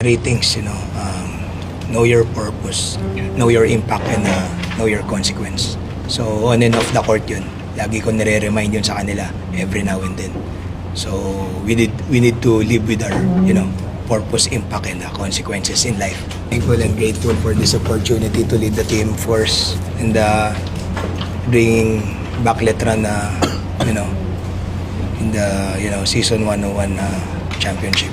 Ratings, know your purpose, know your impact, and know your consequence. So on and off the court yun. Lagi ko nire-remind yun sa kanila every now and then. So we need to live with our, purpose, impact, and consequences in life. Thankful and grateful for this opportunity to lead the team force and bringing back Letran, in the season 101 championship.